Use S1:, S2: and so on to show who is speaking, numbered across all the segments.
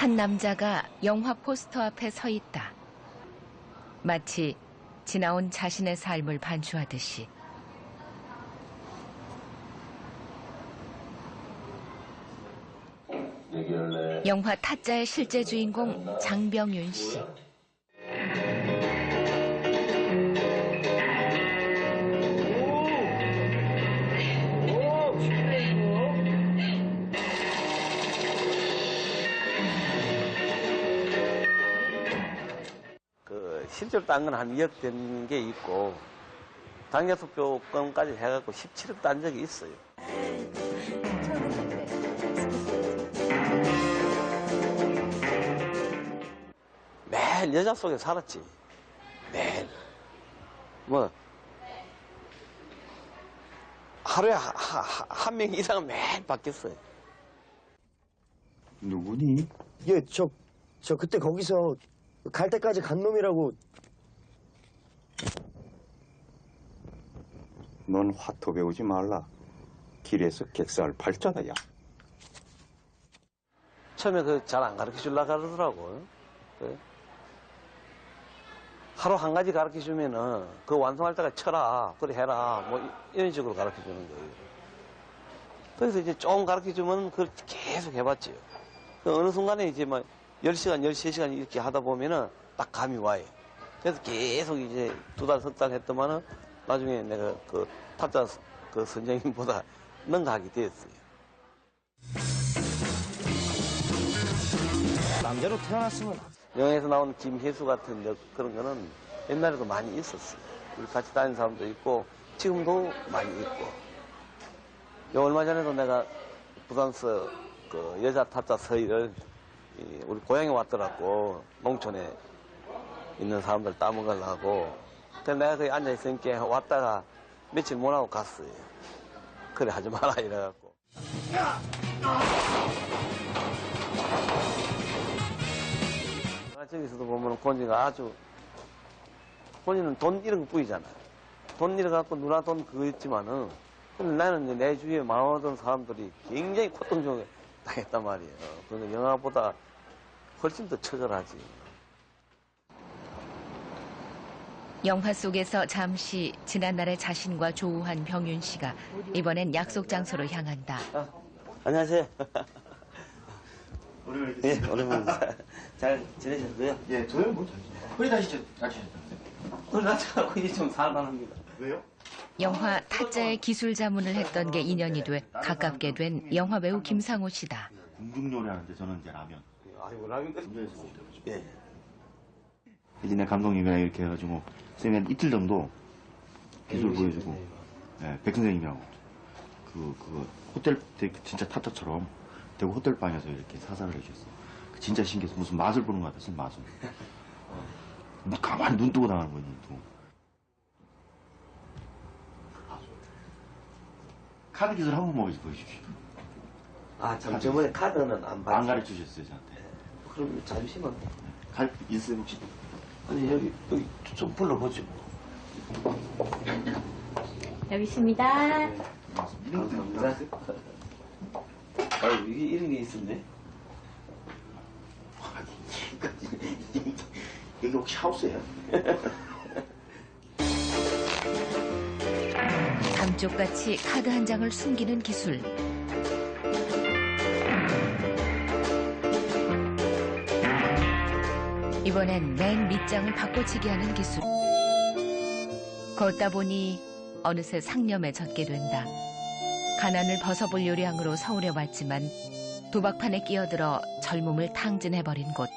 S1: 한 남자가 영화 포스터 앞에 서 있다. 마치 지나온 자신의 삶을 반추하듯이. 영화 타짜의 실제 주인공 장병윤 씨.
S2: 실제로 딴 건 한 2억 된 게 있고 당야투표권까지 해갖고 17억 딴 적이 있어요. 매일 여자 속에 살았지. 매일. 뭐 하루에 한 명 이상은 매일 바뀌었어요.
S3: 누구니?
S4: 예, 저 그때 거기서 갈 때까지 간 놈이라고.
S3: 넌 화토 배우지 말라. 길에서 객살 팔자다, 야.
S2: 처음에 잘 안 가르쳐 주려고 그러더라고요. 하루 한 가지 가르쳐 주면은 그 완성할 때까지 쳐라, 그래 해라, 뭐 이런 식으로 가르쳐 주는 거예요. 그래서 이제 조금 가르쳐 주면 그걸 계속 해봤지요. 어느 순간에 이제 막 10시간, 13시간 이렇게 하다 보면은 딱 감이 와요. 그래서 계속 이제 2달, 3달 했더만은 나중에 내가 그 타짜 그 선생님보다 능가하게 되었어요.
S4: 남자로 태어났으면.
S2: 영화에서 나온 김혜수 같은 그런 거는 옛날에도 많이 있었어요. 우리 같이 다니는 사람도 있고 지금도 많이 있고. 얼마 전에도 내가 부산서 그 여자 타짜 서희를 우리 고향에 왔더라고. 농촌에 있는 사람들 따먹으려고. 그래서 내가 거기 앉아있으니까 왔다가 며칠 못 하고 갔어요. 그래 하지 마라 이래갖고. 저기서도 보면 권지가 아주, 권지는 돈 잃은 거 뿌이잖아요. 돈 잃어갖고 누나 돈 그거 있지만은, 근데 나는 이제 내 주위에 많은 사람들이 굉장히 고통스럽게 당했단 말이에요. 그러니까 영화보다 훨씬 더 처절하지.
S1: 영화 속에서 잠시 지난날의 자신과 조우한 병윤 씨가 이번엔 약속 장소로 향한다.
S2: 안녕하세요.
S5: 오랜만에
S2: 예, 오랜만에 잘 지내셨어요?
S5: 예, 저요 뭐 허리 다치셨다면서요?
S2: 허리 다쳐갖고 이제 좀 살만합니다.
S5: 왜요?
S1: 영화 타짜의 기술 자문을 했던 게 인연이 돼 가깝게 된 영화 배우 김상호 씨다.
S5: 궁중 요리하는데 저는 이제 라면.
S2: 아이고, 라면
S5: 궁중에서 먹죠.
S2: 예.
S5: 이제 내 감독님이랑 이렇게 해가지고 쌤이 한 이틀 정도 기술 보여주고, 예, 백 선생님이라고 그 호텔 진짜 타짜처럼 대구 호텔방에서 이렇게 사살을 해주셨어. 진짜 신기했어. 무슨 맛을 보는 것 같았어, 맛을. 가만히 눈 뜨고 당하는 거야, 눈 뜨고. 카드 기술 한 번만 보여주십시오.
S2: 아, 참, 저번에 카드는 안 받았어요.
S5: 안 가르쳐주셨어요, 저한테.
S2: 그럼 잠시만.
S5: 있어요, 혹시?
S2: 아니, 여기 좀 불러보죠.
S6: 여기 있습니다.
S2: 감사합니다. 아유, 이게 이런 게 있었네.
S5: 여기 혹시 하우스예요?
S1: 감쪽같이 카드 한 장을 숨기는 기술. 이번엔 맨 밑장을 바꿔치기 하는 기술. 걷다 보니 어느새 상념에 젖게 된다. 가난을 벗어볼 요량으로 서울에 왔지만 도박판에 끼어들어 젊음을 탕진해버린 곳.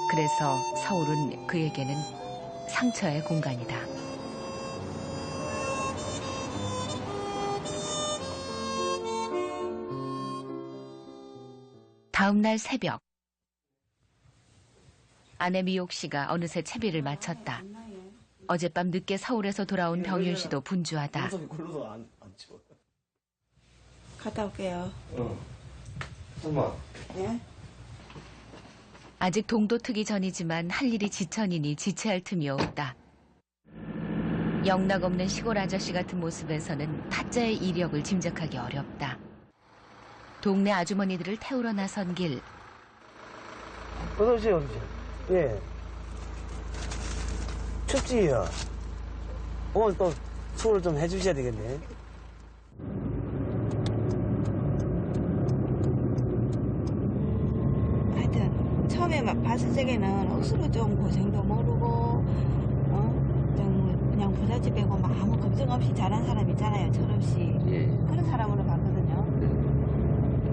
S1: 그래서 서울은 그에게는 상처의 공간이다. 다음 날 새벽. 아내 미옥 씨가 어느새 채비를 마쳤다. 어젯밤 늦게 서울에서 돌아온 병윤 씨도 분주하다.
S7: 갔다 올게요.
S2: 엄마.
S7: 네?
S1: 아직 동도 트기 전이지만 할 일이 지천이니 지체할 틈이 없다. 영락없는 시골 아저씨 같은 모습에서는 타짜의 이력을 짐작하기 어렵다. 동네 아주머니들을 태우러 나선 길.
S4: 어서오세요, 어르신. 예. 춥지요. 오늘 또 수고를 좀 해주셔야 되겠네.
S7: 하여튼 처음에 막 봤을 적에는 억수로 좀 고생도 모르고 좀 그냥 부잣집 빼고 막 아무 걱정 없이 자란 사람 있잖아요. 철없이
S2: 예.
S7: 그런 사람으로 봤거든요.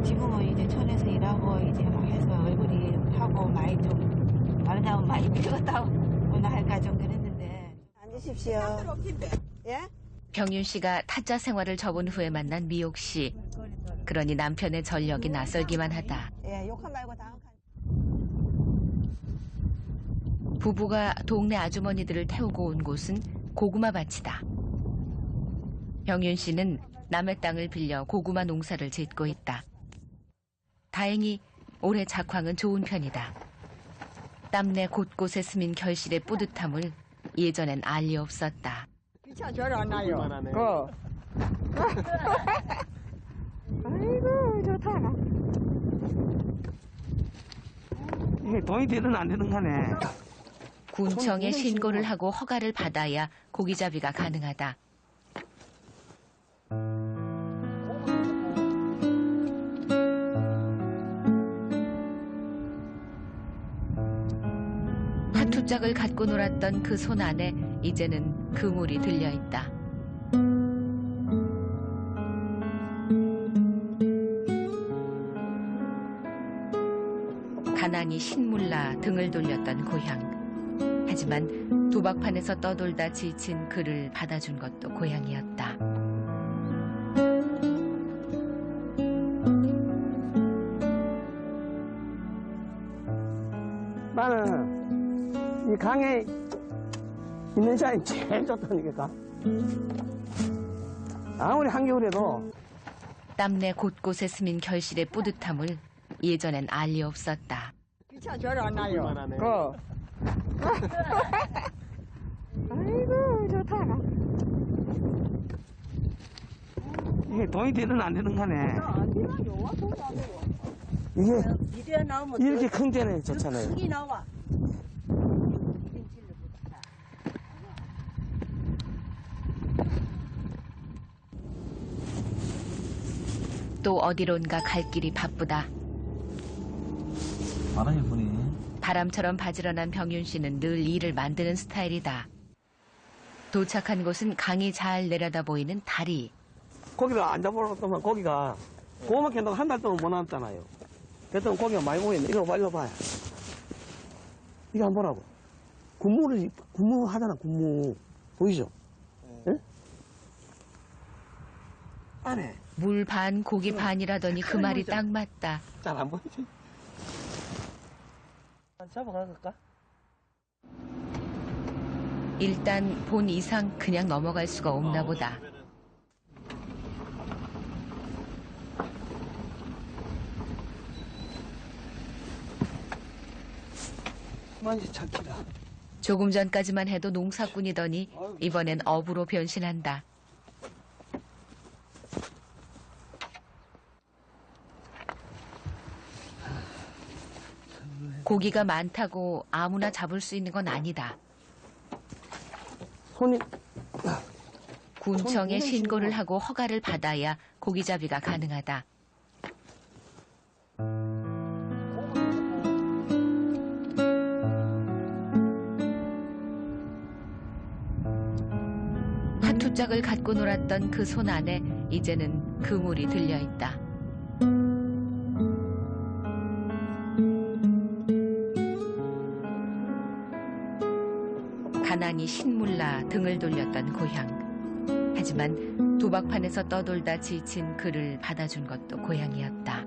S7: 지금은 이제 촌에서 일하고 이제 막 해서 얼굴이 하고 많이 좀 말하자면 많이 늙었다고나 할까 좀 그랬는데. 앉으십시오. 예?
S1: 병윤 씨가 타짜 생활을 접은 후에 만난 미옥 씨. 그러니 남편의 전력이 낯설기만 하다.
S7: 예, 욕한 말고 다음 칸.
S1: 부부가 동네 아주머니들을 태우고 온 곳은 고구마 밭이다. 병윤 씨는 남의 땅을 빌려 고구마 농사를 짓고 있다. 다행히 올해 작황은 좋은 편이다. 땀내 곳곳에 스민 결실의 뿌듯함을 예전엔 알 리 없었다.
S8: 기차 절 안 나요.
S7: 아이고 좋다.
S8: 이게 돈이 되든 안 되든 간에.
S1: 군청에 신고를 하고 허가를 받아야 고기잡이가 가능하다. 화투짝을 갖고 놀았던 그 손 안에 이제는 그물이 들려있다. 가난이 신물나 등을 돌렸던 고향. 하지만 도박판에서 떠돌다 지친 그를 받아준 것도 고향이었다.
S8: 나는 이 강에 있는 사람이 제일 좋다니까. 아무리 한겨울에도
S1: 땀내 곳곳에 스민 결실의 뿌듯함을 예전엔 알 리 없었다.
S8: 기차 절 안 나요.
S7: 아이고 좋다.
S8: 이게 돈이 되든 안 되든 간에. 이게 이렇게 큰 데는 좋잖아요.
S1: 또 어디론가 갈 길이 바쁘다.
S2: 바람이 부니.
S1: 바람처럼 바지런한 병윤 씨는 늘 일을 만드는 스타일이다. 도착한 곳은 강이 잘 내려다 보이는 다리.
S8: 고기를 안 잡아놓았더만 고기가 고구마 캔다고 한 달 동안 못 나왔잖아요. 그랬더니 고기가 많이 보이네. 이거 빨리 봐요. 이거 한번 보라고. 군무 하잖아, 군무. 보이죠? 네. 안에.
S1: 물 반 고기 반이라더니 그 말이 딱 맞다.
S8: 잘 안 보이지? 잡아갈까?
S1: 일단 본 이상 그냥 넘어갈 수가 없나 보다.
S8: 많이 찾기다.
S1: 조금 전까지만 해도 농사꾼이더니 이번엔 어부로 변신한다. 고기가 많다고 아무나 잡을 수 있는 건 아니다.
S8: 손이
S1: 군청에 신고를 하고 허가를 받아야 고기잡이가 가능하다. 화투짝을 갖고 놀았던 그 손 안에 이제는 그물이 들려있다. 가난이 신물나 등을 돌렸던 고향. 하지만 도박판에서 떠돌다 지친 그를 받아준 것도 고향이었다.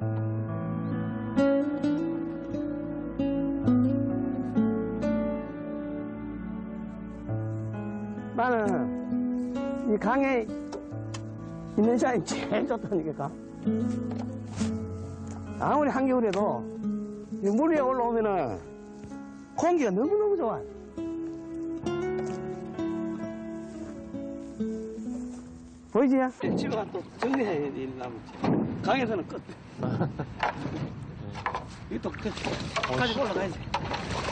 S8: 나는 이 강에 있는 사람이 제일 좋다니까. 아무리 한겨울에도 이 물 위에 올라오면은 공기가 너무너무 좋아요. 보이지? 집에 가서 또 정리해야 돼, 일 남았지. 강에서는 끝. 이또 가지고 올라가야지.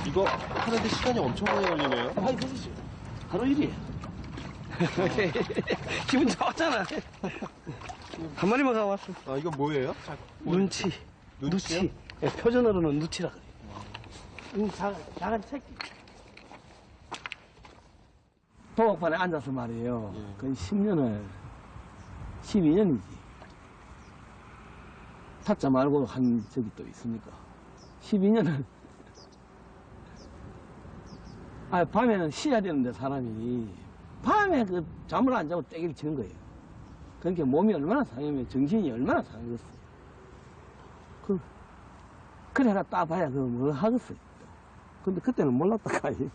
S9: 이거 하는데 시간이 엄청 많이 걸리네요.
S8: 많이 드시죠. 하루 일이에요. 기분 좋았잖아. 한 마리만 가왔어.
S9: 아, 이거 뭐예요?
S8: 눈치.
S9: 눈치요?
S8: 예, 표준어로는 누치라 그래요. 작은 새끼. 도박판에 앉아서 말이에요. 거의 10년을, 12년이지. 타짜 말고 한 적이 또 있으니까. 12년을. 밤에는 쉬어야 되는데, 사람이. 밤에 잠을 안 자고 떼기를 치는 거예요. 그러니까 몸이 얼마나 상하면 정신이 얼마나 상하겠어요. 그래가 따봐야 뭐 하겠어요. 근데 그때는 몰랐다 가지.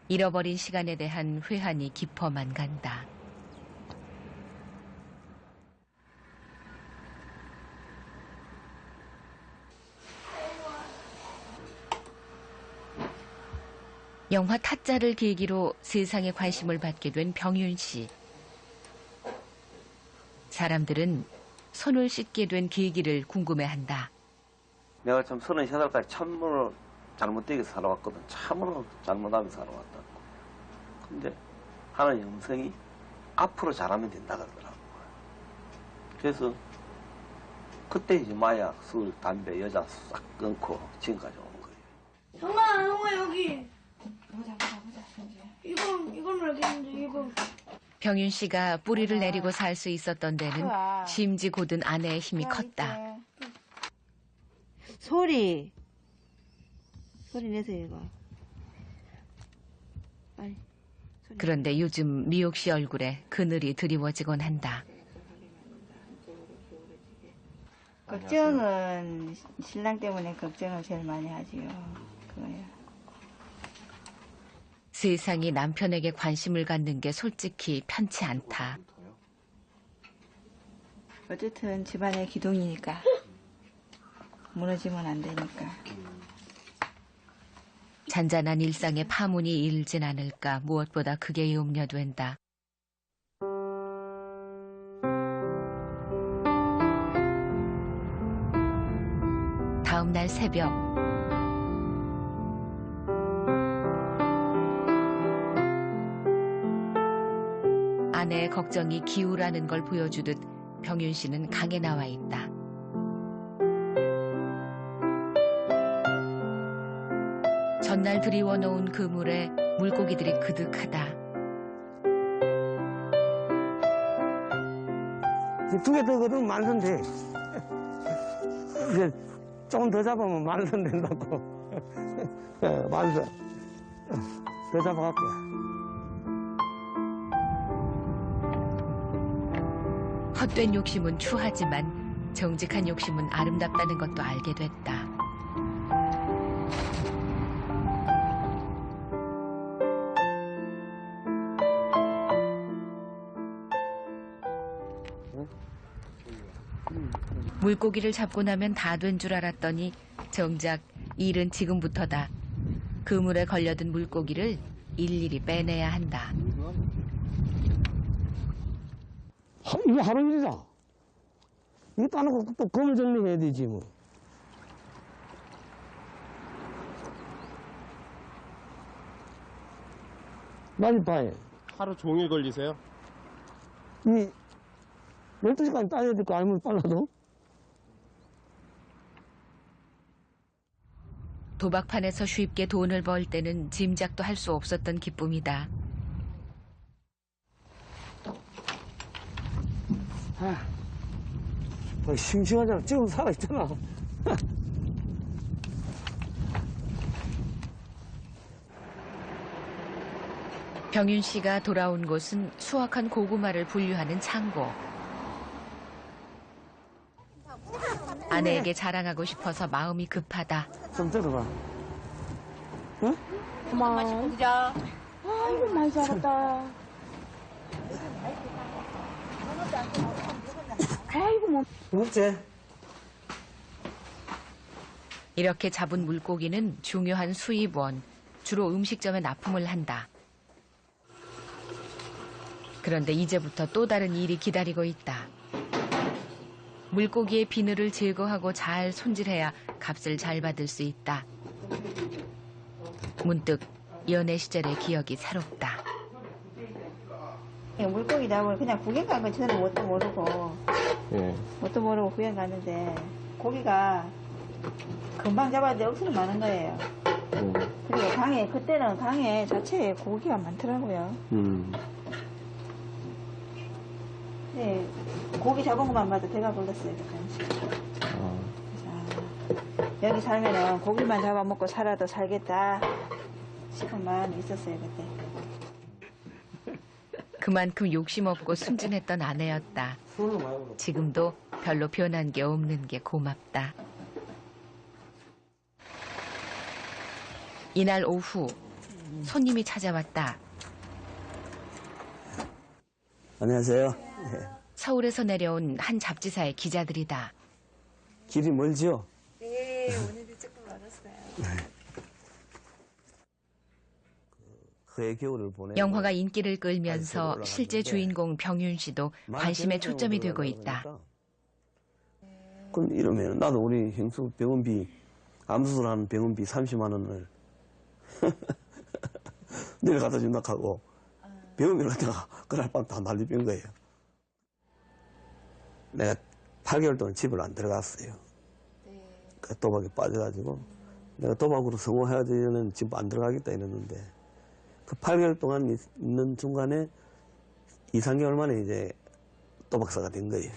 S1: 잃어버린 시간에 대한 회한이 깊어만 간다. 영화 타짜를 계기로 세상에 관심을 받게 된 병윤 씨. 사람들은 손을 씻게 된 계기를 궁금해한다.
S2: 내가 참 33살까지 참으로 잘못되게 살아왔거든. 참으로 잘못하게 살아왔다고. 근데 하는 영성이 앞으로 잘하면 된다 그러더라고. 그래서 그때 이제 마약, 술, 담배, 여자 싹 끊고 지금까지 온 거예요.
S10: 형아 여기. 보자. 이건 알겠는데 이거.
S1: 병윤 씨가 뿌리를 내리고 살 수 있었던 데는 심지 고든 아내의 힘이 컸다.
S7: 소리 내서 읽어. 빨리.
S1: 그런데 요즘 미옥 씨 얼굴에 그늘이 드리워지곤 한다.
S7: 걱정은 신랑 때문에 걱정을 제일 많이 하지요. 그거야.
S1: 세상이 남편에게 관심을 갖는 게 솔직히 편치 않다.
S7: 어쨌든 집안의 기둥이니까 무너지면 안 되니까.
S1: 잔잔한 일상에 파문이 일진 않을까 무엇보다 그게 염려된다. 다음 날 새벽 아내의 걱정이 기우라는 걸 보여주듯 병윤 씨는 강에 나와 있다. 전날 들이워놓은 그물에 물고기들이 그득하다.
S8: 두 개 더 거두면 만선 돼. 이제 조금 더 잡으면 만선 된다고. 만선. 더 잡아갖고.
S1: 헛된 욕심은 추하지만 정직한 욕심은 아름답다는 것도 알게 됐다. 물고기를 잡고 나면 다 된 줄 알았더니 정작 일은 지금부터다. 그물에 걸려든 물고기를 일일이 빼내야 한다.
S8: 이거 하루 일이다. 이거 따놓고 또 그물 정리해야 되지 뭐. 많이 봐요.
S9: 하루 종일 걸리세요?
S8: 12시간 따야 될 거 아니면 빨라도?
S1: 도박판에서 쉽게 돈을 벌 때는 짐작도 할 수 없었던 기쁨이다.
S8: 싱싱하잖아. 지금 살아있잖아.
S1: 병윤 씨가 돌아온 곳은 수확한 고구마를 분류하는 창고. 아내에게 자랑하고 싶어서 마음이 급하다.
S8: 좀 들어봐. 응?
S10: 고마워. 보자. 아이고 많이 자랐다. 아이고 뭐.
S8: 무겁지?
S1: 이렇게 잡은 물고기는 중요한 수입원, 주로 음식점에 납품을 한다. 그런데 이제부터 또 다른 일이 기다리고 있다. 물고기의 비늘을 제거하고 잘 손질해야 값을 잘 받을 수 있다. 문득 연애 시절의 기억이 새롭다.
S7: 물고기 잡으러 그냥 구경 간 건 저는 뭣도 모르고
S9: 예.
S7: 뭣도 모르고 구경 갔는데 고기가 금방 잡았는데 억수로 많은 거예요. 그리고 강에 그때는 강에 자체에 고기가 많더라고요. 네, 고기 잡은 것만 봐도 배가 불렀어요. 그래서 여기 살면은 고기만 잡아먹고 살아도 살겠다 싶은 마음이 있었어요 그때.
S1: 그만큼 욕심 없고 순진했던 아내였다. 지금도 별로 변한 게 없는 게 고맙다. 이날 오후 손님이 찾아왔다.
S8: 안녕하세요.
S1: 서울에서 내려온 한 잡지사의 기자들이다.
S8: 길이 멀지요?
S7: 네, 오늘도 조금 멀었어요.
S8: 그의 겨울을 보내.
S1: 영화가 인기를 끌면서 실제 주인공 병윤 씨도 관심의 초점이 되고 있다.
S8: 그럼 이러면 나도 우리 형수 병원비 암수술하는 병원비 30만 원을 내가 갖다 준다 하고 병원비를 갖다가 그날 밤 다 난리병 거예요. 내가 8개월 동안 집을 안 들어갔어요. 그 도박에 빠져가지고 내가 도박으로 성공해야 되는 집 안 들어가겠다 이랬는데 그 8개월 동안 있는 중간에 2, 3개월 만에 이제 도박사가 된 거예요.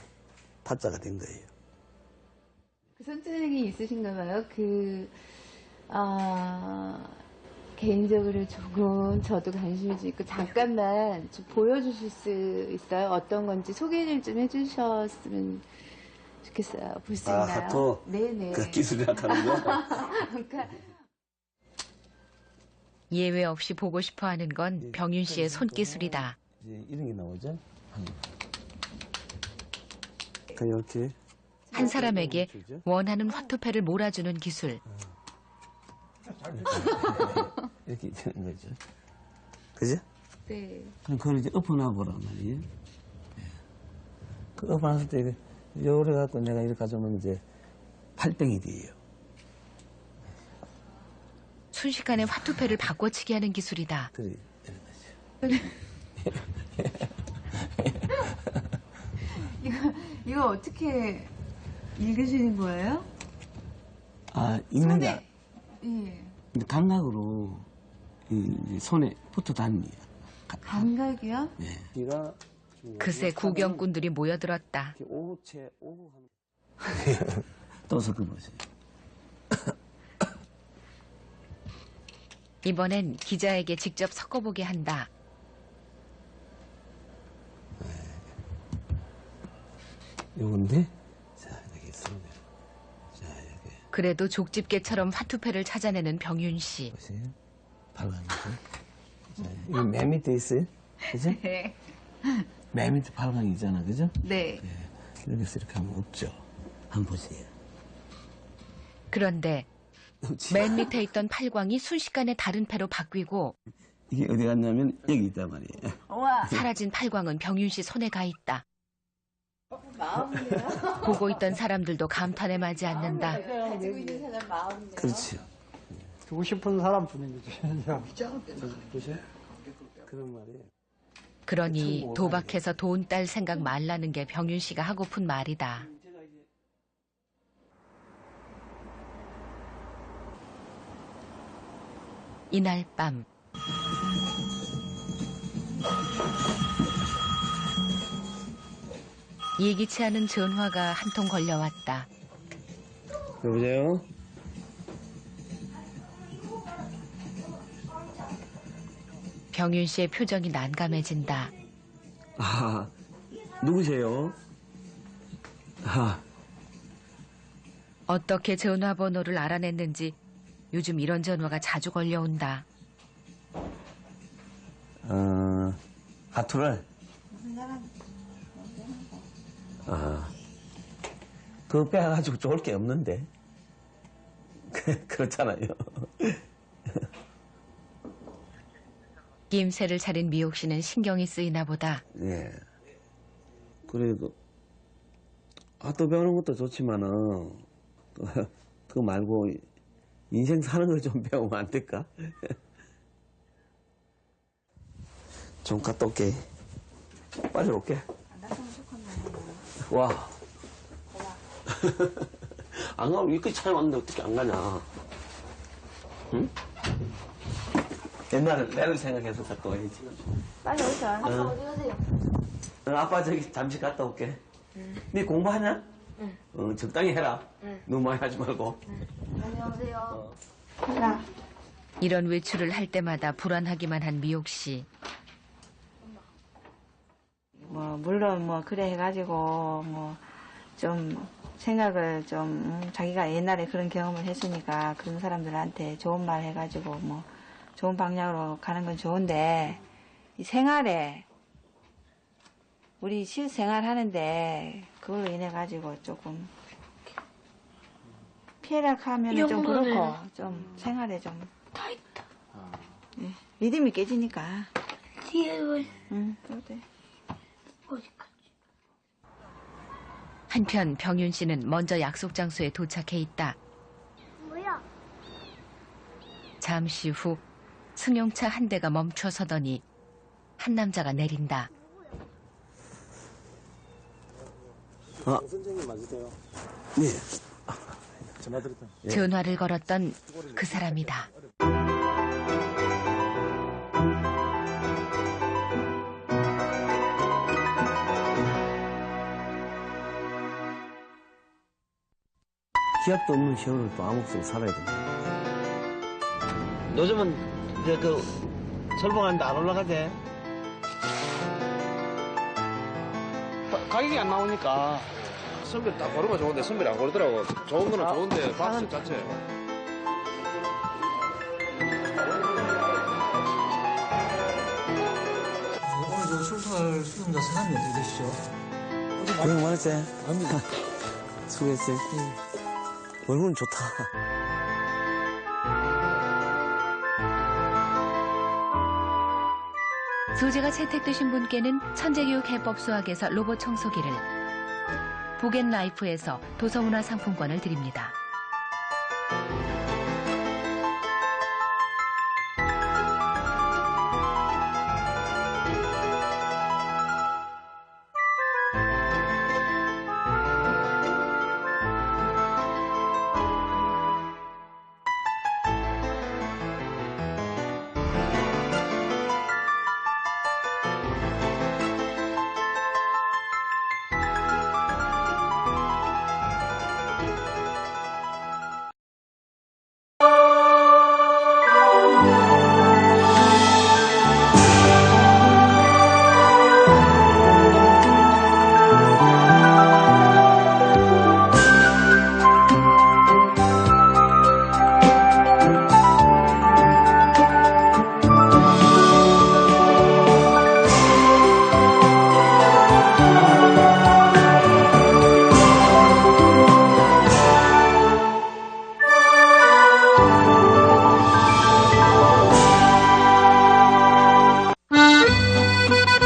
S8: 타짜가 된 거예요.
S11: 그 손재능이 있으신가 봐요. 개인적으로 조금 저도 관심이 좀 있고 잠깐만 좀 보여주실 수 있어요? 어떤 건지 소개를 좀 해주셨으면 좋겠어요. 볼 수 있나요?
S8: 하토?
S11: 네네.
S8: 그 기술이라 하는 거?
S11: 그러니까
S1: 예외 없이 보고 싶어 하는 건 병윤 씨의 손기술이다.
S8: 이제 이런 게 나오죠? 그냥 이렇게.
S1: 한 사람에게 원하는 화투패를 몰아주는 기술.
S8: 이렇게 되는 거죠. 그죠?
S11: 네.
S8: 그럼 그걸 이제 엎어놔보란 말이에요. 그 엎어놨을 때, 요래 갖고 내가 이렇게 가져오면 이제 800이 돼요.
S1: 순식간에 화투패를 바꿔치기 하는 기술이다.
S8: 그래, 이런 거죠.
S11: 이거 어떻게 읽으시는 거예요?
S8: 읽는 게.
S11: 예.
S8: 근데 감각으로 이 손에 붙어 다닙니다.
S11: 감각이요?
S8: 네.
S1: 그새 구경꾼들이 모여들었다.
S8: 오후채, 오후 또 섞어보세요.
S1: 이번엔 기자에게 직접 섞어보게 한다.
S8: 요건데, 자, 여기 있으면, 자, 여기.
S1: 그래도 족집게처럼 화투패를 찾아내는 병윤 씨.
S8: 보세요. 발광이죠. 자, 이거 맨 밑에 있어요. 그죠?
S11: 네.
S8: 맨 밑에 발광이 있잖아. 그죠?
S11: 네.
S8: 여기서 이렇게 하면 없죠. 한번 보세요.
S1: 그런데 맨 밑에 있던 팔광이 순식간에 다른 패로 바뀌고
S8: 이게 어디 갔냐면 여기 있단 말이에요.
S11: 우와.
S1: 사라진 팔광은 병윤 씨 손에 가 있다.
S11: 마음이에요.
S1: 보고 있던 사람들도 감탄에 마지 않는다.
S11: 가지고 있는 사람 마음이에요.
S8: 그렇죠.
S12: 주고 싶은 사람 주는 거지.
S8: 그런 말이에요.
S1: 그러니 도박해서 돈 딸 생각 말라는 게 병윤 씨가 하고픈 말이다. 이날 밤 예기치 않은 전화가 한 통 걸려왔다.
S8: 여보세요?
S1: 병윤 씨의 표정이 난감해진다.
S8: 누구세요?
S1: 어떻게 전화번호를 알아냈는지 요즘 이런 전화가 자주 걸려온다.
S8: 하투를? 그거 빼가지고 좋을 게 없는데. 그렇잖아요.
S1: 낌새를 차린 미옥 씨는 신경이 쓰이나 보다.
S8: 예. 그래도, 또 배우는 것도 좋지만은 그거 말고 인생 사는 걸 좀 배우면 안 될까? 좀 갔다 올게. 빨리 올게. 와. 안 가면 이렇게 차에 왔는데 어떻게 안 가냐? 응? 옛날에 내를 생각해서 갔다 와야지.
S10: 빨리 오자. 아빠 어디 가세요?
S8: 아빠 저기 잠시 갔다 올게. 네 공부하냐?
S10: 응.
S8: 적당히 해라.
S10: 응.
S8: 너무 많이 하지 말고.
S10: 안녕하세요.
S1: 이런 외출을 할 때마다 불안하기만 한 미옥 씨.
S7: 물론 그래 해가지고 좀 생각을 좀 자기가 옛날에 그런 경험을 했으니까 그런 사람들한테 좋은 말 해가지고 좋은 방향으로 가는 건 좋은데 이 생활에 우리 실생활 하는데 그걸로 인해 가지고 조금 피해라 하면 좀 그렇고 좀 생활에 좀
S10: 다 있다.
S7: 예, 믿음이 깨지니까.
S10: 뒤에 왜?
S7: 응, 그래.
S10: 어디까지?
S1: 한편 병윤 씨는 먼저 약속 장소에 도착해 있다.
S10: 뭐야?
S1: 잠시 후 승용차 한 대가 멈춰서더니 한 남자가 내린다.
S9: 선생님 맞으세요?
S8: 네.
S9: 전화 드렸다.
S1: 전화를 걸었던 그 사람이다.
S8: 기약도 없는 세월을 또 암흑 속에 살아야 된다. 요즘은 철봉하는데 안 올라가대. 가격이 안 나오니까.
S9: 선별 딱 걸으면 좋은데 선별이 안 걸더라고. 좋은 거는 좋은데 박스 자체.
S12: 오늘 저 출석할 수능자 사람이 어떻게 되시죠?
S8: 고생 많았지? 아닙니다. 수고했어. 얼굴은 좋다.
S1: 소재가 채택되신 분께는 천재교육 해법 수학에서 로봇 청소기를, 보겐라이프에서 도서문화 상품권을 드립니다.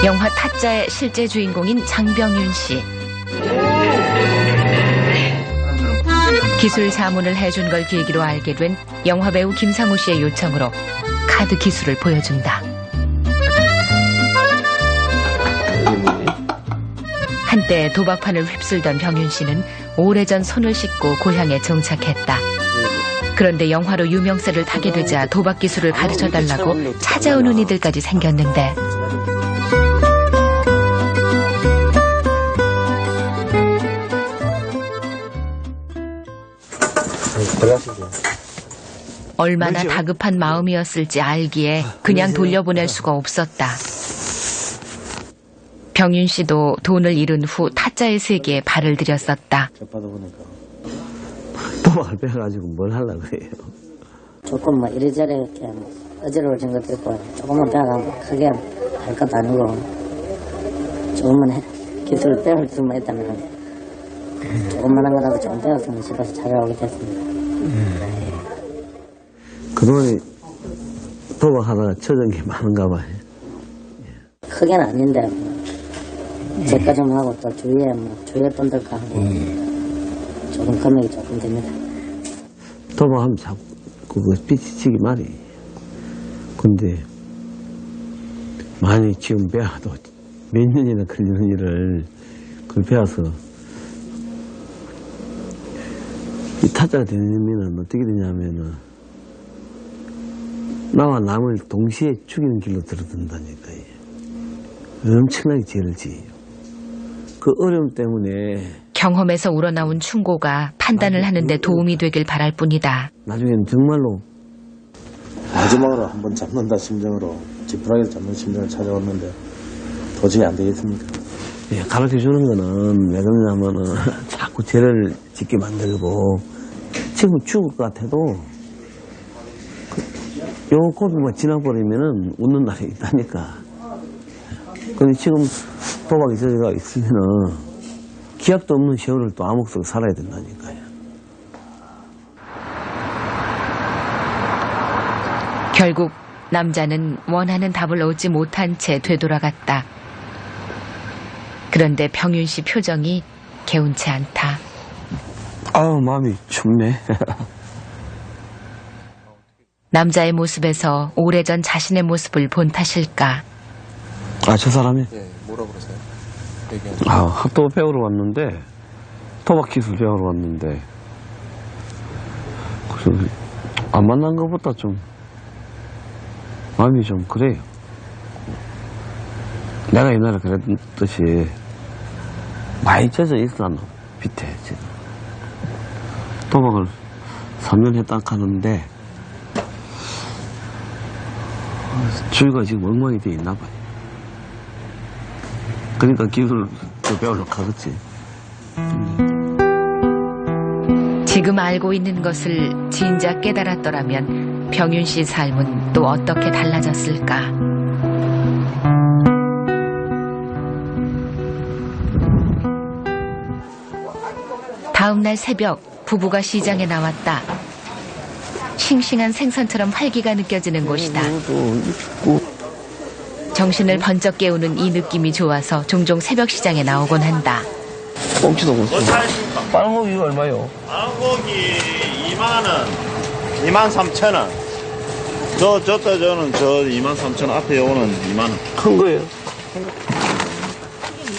S1: 영화 타짜의 실제 주인공인 장병윤 씨. 기술 자문을 해준 걸 계기로 알게 된 영화배우 김상우 씨의 요청으로 카드 기술을 보여준다. 한때 도박판을 휩쓸던 병윤 씨는 오래전 손을 씻고 고향에 정착했다. 그런데 영화로 유명세를 타게 되자 도박 기술을 가르쳐달라고 찾아오는 이들까지 생겼는데 얼마나 다급한 마음이었을지 알기에 그냥 돌려보낼 수가 없었다. 병윤 씨도 돈을 잃은 후 타짜의 세계에 발을 들였었다.
S8: 도박을 빼가지고 뭘 하려고 그래요?
S13: 조금 이래저래 이렇게 어지러워진 것도 있고 조금만 빼가면 크게 할 것도 아니고 조금만 기술을 빼올 수만 있다면 조금만 한 거라도 조금 빼었으면 싶어서 찾아오게 됐습니다.
S8: 그동안에 도박하다가 쳐진 게 많은가 봐요.
S13: 크게는 아닌데 제가 좀 하고 또 주위에 분들과 하고 조금 금액이 조금 됩니다.
S8: 도박하면 자꾸 그거 빚지기 말이. 근데 많이 지금 배워도 몇 년이나 걸리는 일을 그걸 배워서 이 타짜가 되면 어떻게 되냐면은 나와 남을 동시에 죽이는 길로 들어든다니까요. 엄청나게 죄를 지어요. 그 어려움 때문에
S1: 경험에서 우러나온 충고가 판단을 하는데 도움이 되길 바랄 뿐이다.
S8: 나중에는 정말로
S14: 마지막으로 한번 잡는다 심정으로 지푸라기를 잡는 심정을 찾아왔는데 도저히 안 되겠습니까?
S8: 예, 가르쳐주는 거는 왜 그러냐면은 자꾸 죄를 짓게 만들고 지금 죽을 것 같아도 요 고비만 지나버리면은 웃는 날이 있다니까. 근데 지금 도박이 저기가 있으면은 기약도 없는 세월을 또 암흑 속에 살아야 된다니까요.
S1: 결국 남자는 원하는 답을 얻지 못한 채 되돌아갔다. 그런데 병윤 씨 표정이 개운치 않다.
S8: 아우, 마음이 춥네.
S1: 남자의 모습에서 오래전 자신의 모습을 본 탓일까?
S8: 아, 저 사람이?
S9: 예, 뭐라 그러세요?
S8: 아, 학도 배우러 왔는데, 도박 기술 배우러 왔는데, 그래서 안 만난 것보다 좀, 마음이 좀 그래요. 내가 옛날에 그랬듯이, 많이 젖어 있어, 밑에, 지금. 도박을 3년 했다 하는데, 주위가 지금 엉망이 돼 있나 봐요. 그러니까 기술을 배우러 가겠지.
S1: 지금 알고 있는 것을 진작 깨달았더라면 병윤 씨 삶은 또 어떻게 달라졌을까? 다음 날 새벽 부부가 시장에 나왔다. 싱싱한 생선처럼 활기가 느껴지는 곳이다. 정신을 번쩍 깨우는 이 느낌이 좋아서 종종 새벽 시장에 나오곤 한다.
S8: 꽁치도 그렇고. 빠른 고기 얼마요?
S15: 빠른 고기 2만원, 23,000원. 저는 23,000원, 앞에 요거는 2만원.
S8: 큰 거예요?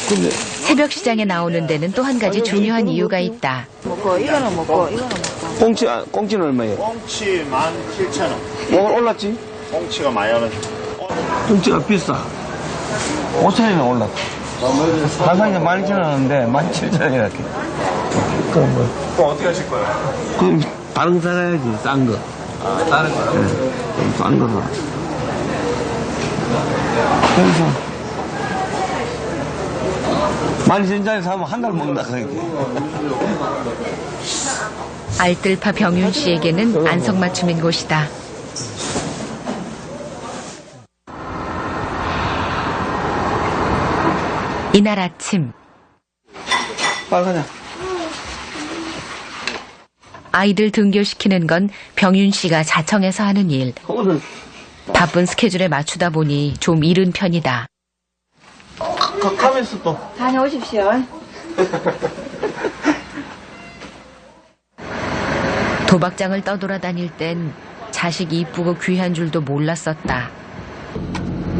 S8: 근데
S1: 새벽 시장에 나오는 데는 또 한 가지 중요한 이유가 있다.
S7: 이거는 먹고.
S8: 꽁치는 얼마예요?
S15: 꽁치 17,000원.
S8: 오늘 올랐지?
S15: 꽁치가 많이 올랐지.
S8: 꽁치가 비싸. 5,000원이나 올랐어. 항상 이제 12,000원 하는데 17,000원 이렇게. 그럼 뭐.
S15: 그럼 어떻게 하실 거예요?
S8: 그럼 다른 거 사가야지, 싼 거.
S15: 아, 다른 거요?
S8: 네, 좀 싼 거 사. 그래서 12,000원짜리 사면 한 달 먹는다, 그러니까.
S1: 알뜰파 병윤 씨에게는 안성맞춤인 곳이다. 이날 아침
S8: 빨가냐?
S1: 아이들 등교시키는 건 병윤 씨가 자청해서 하는 일. 바쁜 스케줄에 맞추다 보니 좀 이른 편이다.
S8: 가면서 또.
S7: 다녀오십시오.
S1: 도박장을 떠돌아다닐 땐 자식이 이쁘고 귀한 줄도 몰랐었다.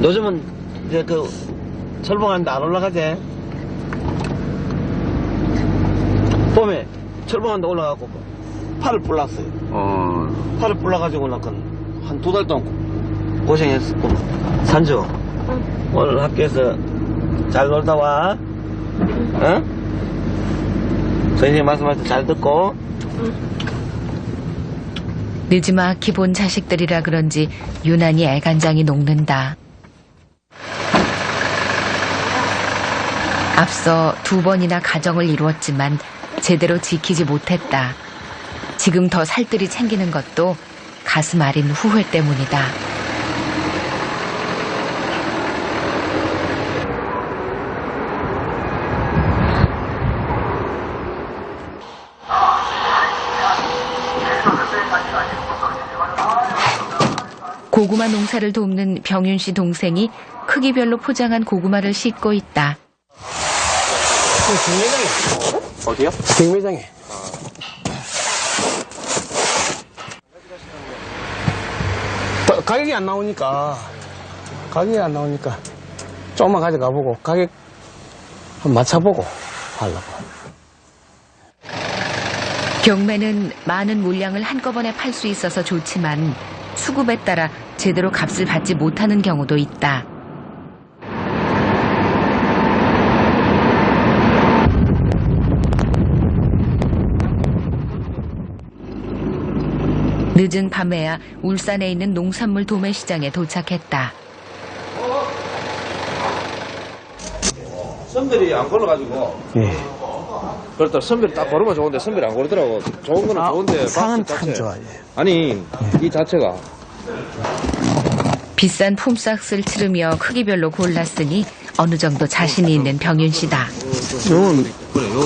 S8: 요즘은 이제 그 철봉하는데 안 올라가지? 봄에 철봉하는데 올라가고 팔을 불났어요. 팔을 불나가지고 한 2달 동안 고생했었고 산죠. 오늘 학교에서 잘 놀다 와. 응? 선생님 말씀할 때 잘 듣고.
S1: 늦지막히 본 자식들이라 그런지 유난히 애간장이 녹는다. 앞서 2번이나 가정을 이루었지만 제대로 지키지 못했다. 지금 더 살뜰히 챙기는 것도 가슴 아린 후회 때문이다. 고구마 농사를 돕는 병윤 씨 동생이 크기별로 포장한 고구마를 싣고 있다.
S8: 경매장에.
S9: 어디요?
S8: 경매장에. 가격이 안 나오니까 조금만 가져가보고 가격 한번 맞춰보고 하려고.
S1: 경매는 많은 물량을 한꺼번에 팔 수 있어서 좋지만 수급에 따라 제대로 값을 받지 못하는 경우도 있다. 늦은 밤에야 울산에 있는 농산물 도매시장에 도착했다.
S9: 선별이 안 걸어가지고.
S8: 예.
S9: 그렇다 선별이 딱 걸으면 좋은데 선별이 안 걸더라고. 좋은 거는 좋은데
S8: 상은
S9: 박스
S8: 참
S9: 자체.
S8: 좋아요.
S9: 아니 이 자체가
S1: 비싼 품삯을 치르며 크기별로 골랐으니 어느 정도 자신이 있는 병윤 씨다.
S8: 요건
S9: 그래 요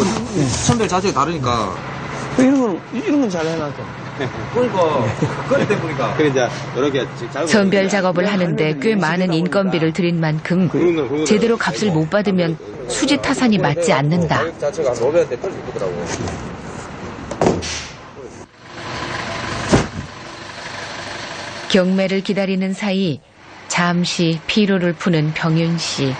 S9: 선별 자체가 다르니까.
S8: 이런 건 잘 해놨죠.
S9: 그러니까 그래 때 보니까. 그래 이제 이렇게
S1: 선별 작업을 하는데 꽤 많은 인건비를 들인 만큼 제대로 값을 못 받으면 수지 타산이 맞지 않는다.
S9: 가격 자체가 한 500원대 떨어져 있더라고.
S1: 경매를 기다리는 사이 잠시 피로를 푸는 병윤 씨.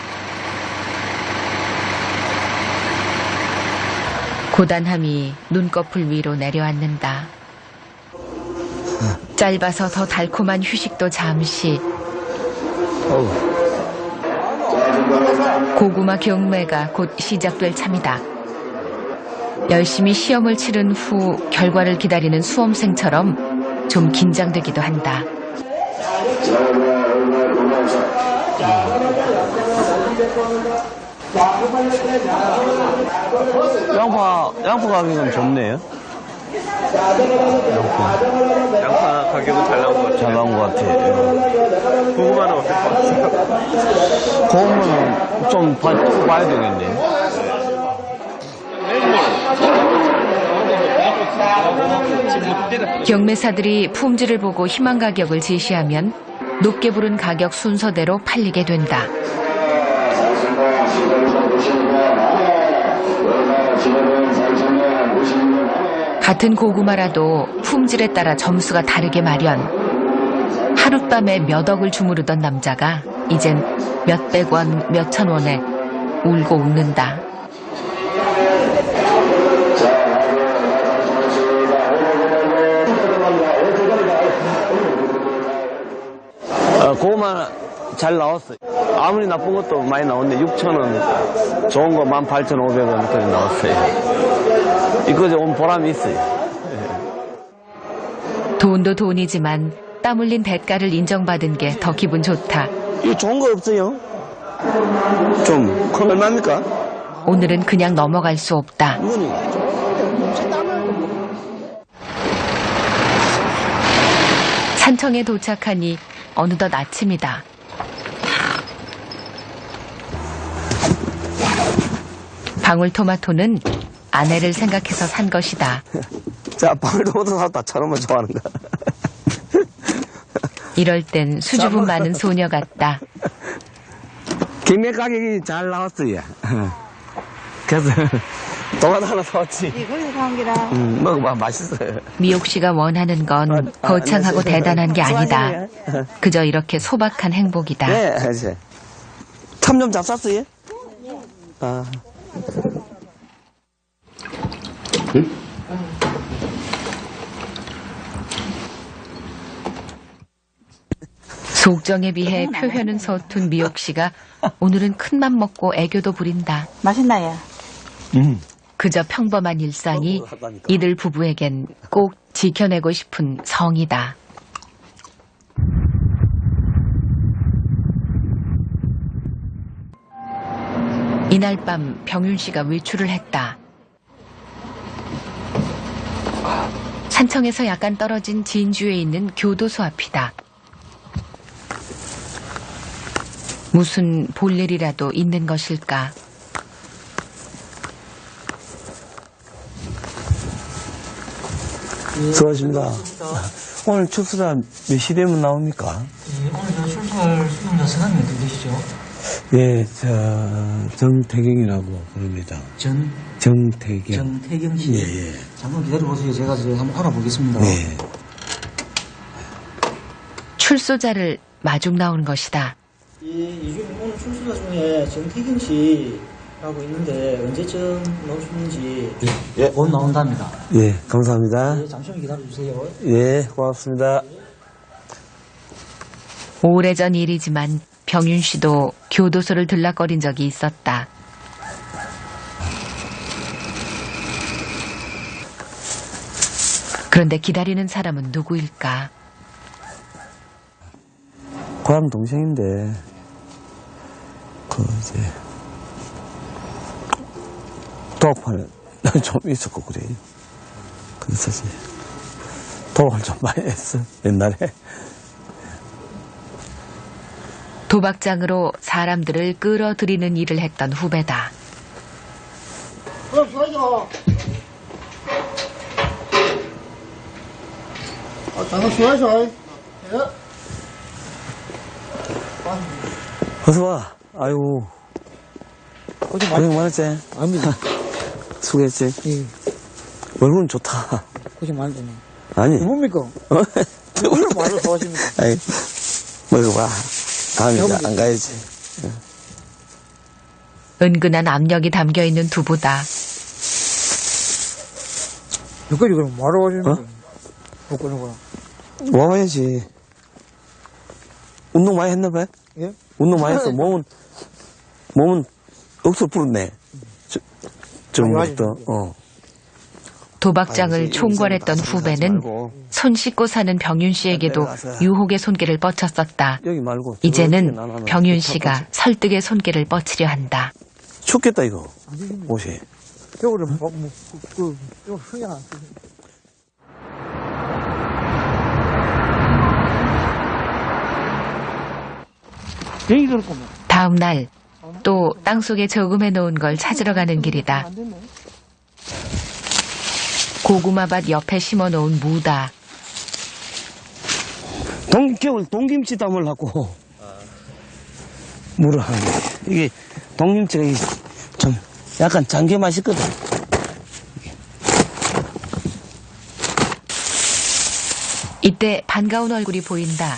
S1: 고단함이 눈꺼풀 위로 내려앉는다. 짧아서 더 달콤한 휴식도 잠시. 고구마 경매가 곧 시작될 참이다. 열심히 시험을 치른 후 결과를 기다리는 수험생처럼 좀 긴장되기도 한다.
S8: 양파 가격은 좋네요.
S9: 양파 가격은 잘 나온 것 같아요.
S8: 잘 나온 것 같아요.
S9: 고구마는 어떨 것 같아요?
S8: 고구마는 좀 봐야 되겠네.
S1: 경매사들이 품질을 보고 희망 가격을 제시하면 높게 부른 가격 순서대로 팔리게 된다. 같은 고구마라도 품질에 따라 점수가 다르게 마련. 하룻밤에 몇 억을 주무르던 남자가 이젠 몇백 원, 몇천 원에 울고 웃는다.
S8: 고구마 잘 나왔어요. 아무리 나쁜 것도 많이 나왔는데 6,000원, 좋은 거 18,500원까지 나왔어요. 이거지 온 보람이 있어요.
S1: 돈도 돈이지만 땀 흘린 대가를 인정받은 게 더 기분 좋다.
S8: 이거 좋은 거 없어요? 좀 얼마입니까?
S1: 오늘은 그냥 넘어갈 수 없다. 산청에 도착하니 어느덧 아침이다. 방울토마토는 아내를 생각해서 산 것이다.
S8: 자, 방울토마토 사다 저놈을 좋아하는 거야.
S1: 이럴 땐 수줍음 많은 소녀 같다.
S8: 경매 가격이 잘 나왔어요. 그래서 토마토 하나 사왔지.
S7: 거기서 사온 기라.
S8: 먹어봐, 맛있어요.
S1: 미옥 씨가 원하는 건 거창하고 대단한 게 아니다. 그저 이렇게 소박한 행복이다.
S8: 네, 참 좀 잡쌌어요? 아.
S5: 응?
S1: 속정에 비해 표현은 서툰 미옥 씨가 오늘은 큰맘 먹고 애교도 부린다.
S7: 맛있나요?
S1: 그저 평범한 일상이 이들 부부에겐 꼭 지켜내고 싶은 성이다. 이날 밤 병윤 씨가 외출을 했다. 산청에서 약간 떨어진 진주에 있는 교도소 앞이다. 무슨 볼일이라도 있는 것일까?
S8: 수고하십니다. 오늘 출소자 몇 시 되면 나옵니까?
S12: 오늘 출소할 수능자 성함이 어떻게 되시죠?
S8: 예, 정태경이라고 부릅니다. 정태경.
S12: 정태경 씨.
S8: 예, 예.
S12: 잠깐 기다려보세요. 제가 한번 알아보겠습니다.
S8: 네.
S1: 출소자를 마중 나오는 것이다.
S12: 오늘 출소자 중에 정태경 씨라고 있는데 언제쯤 나올 수 있는지
S8: 예.
S12: 곧 나온답니다.
S8: 예, 감사합니다.
S12: 예, 잠시만 기다려주세요.
S8: 예, 고맙습니다.
S1: 오래전 일이지만 병윤 씨도 교도소를 들락거린 적이 있었다. 그런데 기다리는 사람은 누구일까?
S8: 고향 동생인데, 이제, 도박판에 좀 있었고, 그래. 그래서 이제, 도박을 좀 많이 했어, 옛날에.
S1: 도박장으로 사람들을 끌어들이는 일을 했던 후배다.
S12: 그럼 수고하죠. 잠깐 수고하죠. 예.
S8: 어서와. 아이고. 고생 많았지?
S12: 아닙니다.
S8: 수고했지?
S12: 예.
S8: 얼굴은 좋다.
S12: 고생 많았네.
S8: 아니.
S12: 뭡니까? 얼굴 말을 좋아하십니까?
S8: 아이, 먹어봐. 다음에 안 가야지.
S1: 은근한 압력이 담겨있는 두부다.
S12: 여기까지 그럼 말을 하십니까? 먹고
S8: 와야지. 운동 많이 했나 봐?
S12: 예?
S8: 운동 많이 했어. 몸은 억수로 부르네. 좀부터
S1: 도박장을 총괄했던 후배는 손 씻고 사는 병윤 씨에게도 유혹의 손길을 뻗쳤었다.
S8: 여기 말고.
S1: 이제는 병윤 씨가 설득의 손길을 뻗치려 한다.
S8: 춥겠다 이거. 옷이.
S12: 겨울에 이거 흥이 안 쓰.
S1: 다음 날 또 땅속에 저금해 놓은 걸 찾으러 가는 길이다. 고구마밭 옆에 심어 놓은 무다.
S8: 겨울 동김치 담으려고 물을 하는 거야. 이게 동김치가 좀 약간 장게 맛있거든.
S1: 이때 반가운 얼굴이 보인다.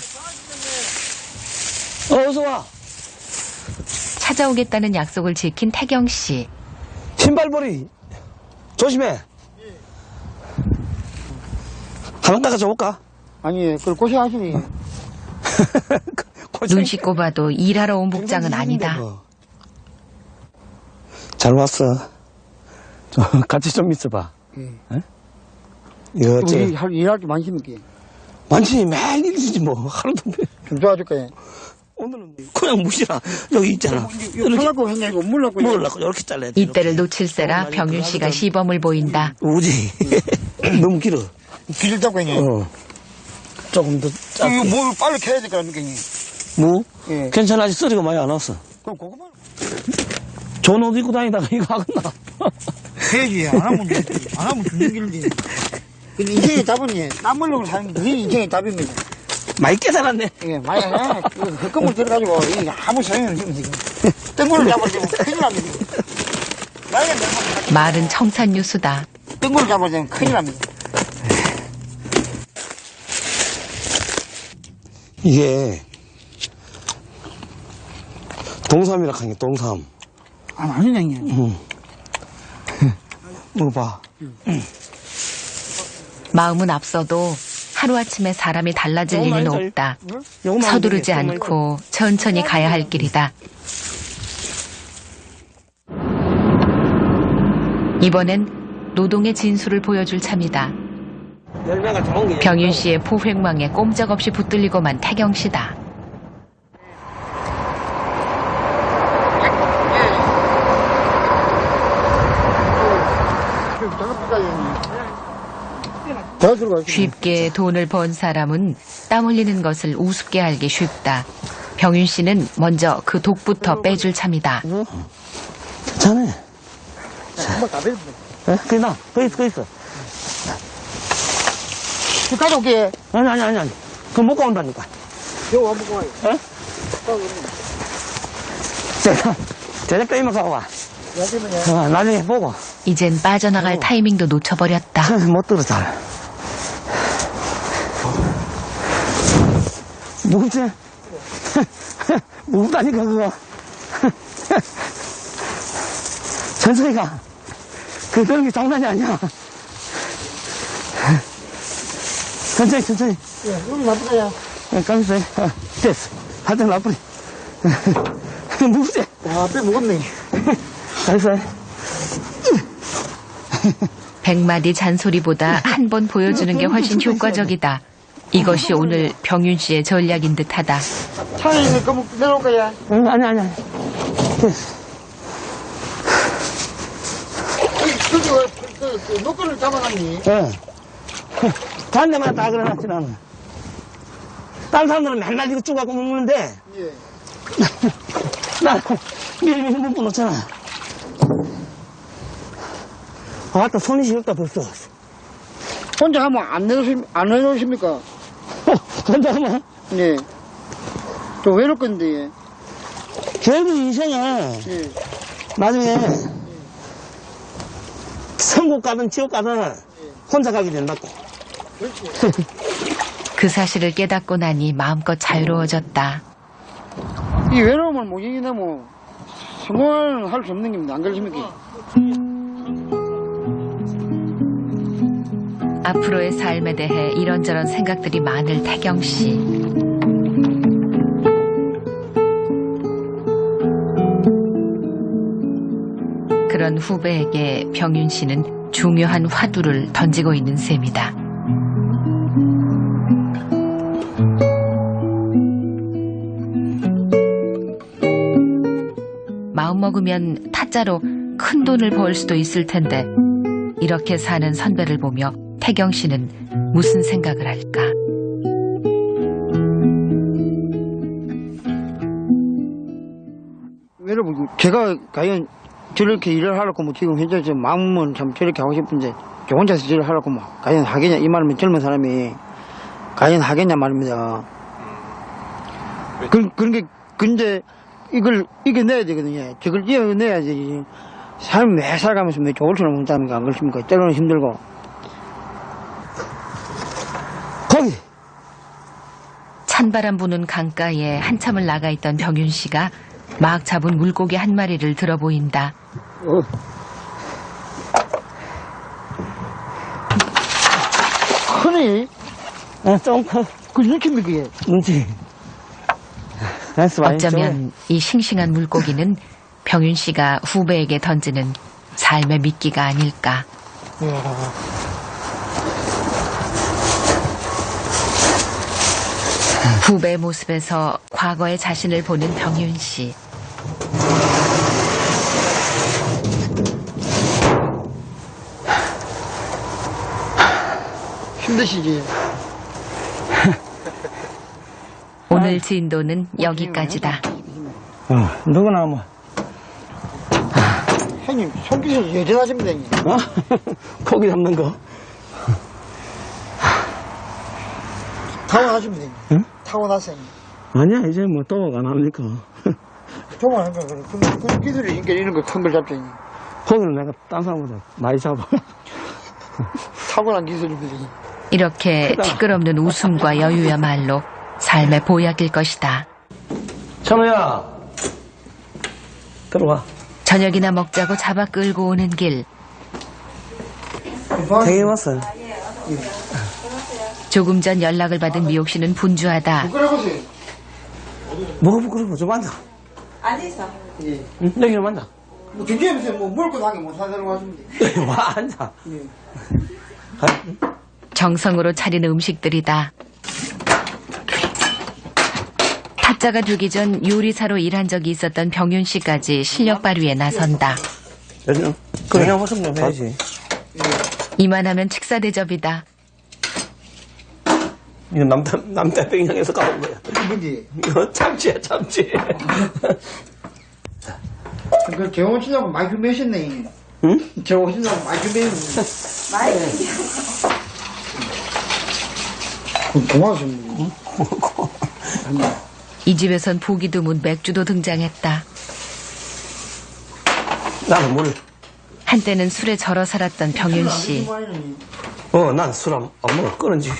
S8: 어서 와.
S1: 찾아오겠다는 약속을 지킨 태경 씨.
S8: 신발벌이 조심해. 한번 닦아줘 볼까?
S12: 아니, 그걸 고생하시니.
S1: 눈 씻고 봐도 일하러 온 복장은 아니다.
S8: 잘 왔어. 같이 좀 있어봐.
S12: 예.
S8: 이거
S12: 일할 게 많습니까?
S8: 많지, 매일 일이지 뭐. 하루도
S12: 좀 도와줄까요?
S8: 오늘은 그냥 무시라. 여기 있잖아.
S12: 풀라고 했냐, 이거 물라고.
S8: 물라고 이렇게 잘라야 돼.
S1: 이때를 놓칠세라 병윤 씨가 시범을 보인다.
S8: 우지. 너무 길어.
S12: 길다고 했냐?
S8: 조금 더 짧게.
S12: 이거 뭘 빨리 캐야 될 거 아닙니까?
S8: 뭐?
S12: 예.
S8: 괜찮아. 아직 소리가 많이 안 왔어.
S12: 그럼 그거만.
S8: 좋은 옷 입고 다니다가 이거 하겠나?
S12: 해야지. 안 하면 죽는 길이지. 근데 인생의 답은 땀 흘리고 사는 게 그게 인생의 답입니다.
S8: 많이 깨달았네.
S12: 예, 많이 헛건물 들어가지고 이게 아무 소용이 없는 지금. 뜬구를 잡아주면 큰일 납니다.
S1: 말은 청산유수다.
S12: 뜬구를 잡아주면 큰일 납니다.
S8: 이게 동삼이라 하는 게 동삼.
S12: 아, 아니냐, 이게.
S8: 먹어봐.
S1: 마음은 앞서도 하루아침에 사람이 달라질 리는 없다. 서두르지 않고 천천히 가야 할 길이다. 이번엔 노동의 진수를 보여줄 참이다. 병윤 씨의 포획망에 꼼짝없이 붙들리고만 태경 씨다. 쉽게 돈을 번 사람은 땀 흘리는 것을 우습게 알기 쉽다. 병윤 씨는 먼저 그 독부터 빼줄 참이다.
S8: 괜찮아. 그래, 나, 거기 있어.
S12: 가져올게.
S8: 아니. 그거 먹고 온다니까.
S12: 이거 안 먹고 와요.
S8: 저녁 때문에 가봐. 나중에 보고.
S1: 이젠 빠져나갈 타이밍도 놓쳐버렸다.
S8: 못 들어, 잘. 무겁지? 무겁다니까, 그거. 천천히 가. 그 드는 게 장난이 아니야. 천천히.
S12: 여기 나쁘다야.
S8: 감있어. 됐어. 발등 나쁘지. 무겁지?
S12: 와, 꽤 무겁네.
S8: 됐어.
S1: 100마디 잔소리보다 한 번 보여주는 게 훨씬 효과적이다. 이것이 오늘 병윤 씨의 전략인 듯하다.
S12: 차에 있는 거 내려올 거야.
S8: 응, 아니. 됐어.
S12: 그 노끈을 잡아놨니?
S8: 예. 다른 데마다 다 그래놨지, 나는. 다른 사람들은 맨날 이거 쭉 갖고 먹는데,
S12: 예.
S8: 나 미리미리 못 놓잖아. 아따, 손이 시렵다, 벌써.
S12: 혼자 하면 안 내놓으십니까?
S8: 혼자 하면?
S12: 네. 또 외로울 건데.
S8: 저희도 인생에,
S12: 예.
S8: 나중에, 천국 가든 지옥 가든 혼자 가게 된다고.
S1: 그 사실을 깨닫고 나니 마음껏 자유로워졌다.
S12: 이 외로움을 못 이기면 성공을 할 수 없는 겁니다. 안 그러십니까?
S1: 앞으로의 삶에 대해 이런저런 생각들이 많을 태경 씨. 그런 후배에게 병윤 씨는 중요한 화두를 던지고 있는 셈이다. 마음먹으면 타짜로 큰 돈을 벌 수도 있을 텐데 이렇게 사는 선배를 보며 태경 씨는 무슨 생각을 할까?
S12: 여러분, 제가 과연 저렇게 일을 하려고 뭐 지금 현재 좀 마음은 참 저렇게 하고 싶은데 저 혼자서 일을 하려고 뭐 과연 하겠냐 이 말이면 젊은 사람이 과연 하겠냐 말입니다. 그런 게 근데 이걸 이겨내야 되거든요. 저걸 이겨내야지. 삶 왜 살아가면서 왜 좋을 줄은 못합니까? 안 그렇습니까? 때로는 힘들고.
S8: 거기!
S1: 찬바람 부는 강가에 한참을 나가 있던 병윤 씨가 막 잡은 물고기 한 마리를 들어 보인다.
S12: 크네.
S8: 좀 커.
S12: 그 눈치입니까, 그게?
S8: 눈치.
S1: 어쩌면 이 싱싱한 물고기는 병윤 씨가 후배에게 던지는 삶의 미끼가 아닐까. 후배의 모습에서 과거의 자신을 보는 병윤 씨.
S12: 힘드시지?
S1: 오늘 진도는 여기까지다.
S8: 누구나 뭐.
S12: 형님, 손기술 여전하십니다, 형님.
S8: 고기 잡는 거.
S12: 타고나십니다, 형님.
S8: 응?
S12: 타고났어요.
S8: 아니야, 이제 뭐 또가 나옵니까.
S12: 조금만 하니까 그 기술이 그러니까 이런 거 큰 걸 잡죠, 형님.
S8: 고기는 내가 딴 사람보다 많이 잡아.
S12: 타고난 기술입니다.
S1: 이렇게 티끌없는 웃음과 여유야말로 삶의 보약일 것이다.
S8: 찬우야, 들어와.
S1: 저녁이나 먹자고 잡아 끌고 오는 길.
S8: 되게 왔어요.
S1: 조금 전 연락을 받은 미옥 씨는 분주하다.
S8: 뭐가 부끄러워? 좀 앉아.
S7: 앉아있어.
S12: 예.
S8: 응? 여기 좀 앉아.
S12: 뭐, 준비하면서 뭐, 먹을 거 당연히 못 사다고 하십니다.
S8: 와, 앉아.
S12: 예.
S1: 정성으로 차리는 음식들이다. 타짜가 되기 전 요리사로 일한 적이 있었던 병윤 씨까지 실력 발휘에 나선다.
S8: 그냥 모습 좀 해야지.
S1: 이만하면 식사 대접이다.
S8: 이거 남자 백향에서 가온 거야.
S12: 뭔지?
S8: 이거 참치야, 참치.
S12: 그, 저 오신다고 많이 준비하셨네.
S8: 응?
S12: 저 오신다고 많이 준비했네.
S7: 많이
S12: 고마우십니다.
S1: 이 집에선 보기 드문 맥주도 등장했다.
S8: 나는 물.
S1: 한때는 술에 절어 살았던 병윤 씨.
S8: 난 술 안 먹어. 끊은지.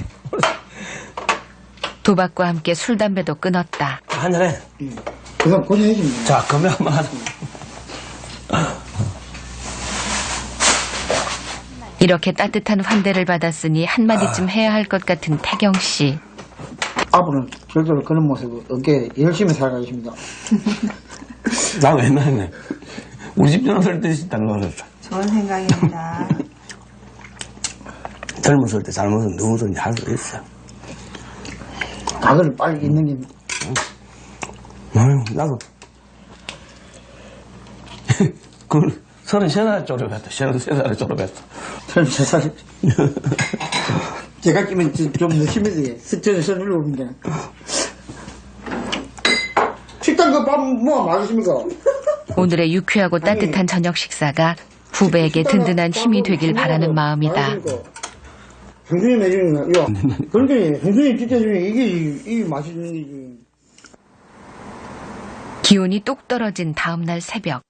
S1: 도박과 함께 술, 담배도 끊었다.
S8: 한잔해.
S12: 그럼 고생해줍니다.
S8: 자, 그러면 한번 하자.
S1: 이렇게 따뜻한 환대를 받았으니 한마디쯤 해야 할 것 같은 태경 씨.
S12: 앞으로는 절대로 그런 모습을 없게 열심히 살아가겠습니다.
S8: 나도 옛날에 우리 집 전화를 때딱 넣어줬어.
S7: 좋은 생각입니다.
S8: 젊었을 때 잘못은 누구든지 할 수 있어.
S12: 각을 빨리 있는 게.
S8: 나도. 33살 졸업했다. 33살에 졸업했어.
S12: 33살. 제가 끼면 좀 열심히 스트레스 서늘러옵니다. 식당 그 밥 뭐 맞으십니까?
S1: 오늘의 유쾌하고 따뜻한 저녁 식사가 후배에게 든든한 힘이 되길 바라는 마음이다.
S12: 형수님 해주는 거, 야, 그러니까 형수님 진짜 주면 이게 맛있는 거지.
S1: 기온이 뚝 떨어진 다음 날 새벽.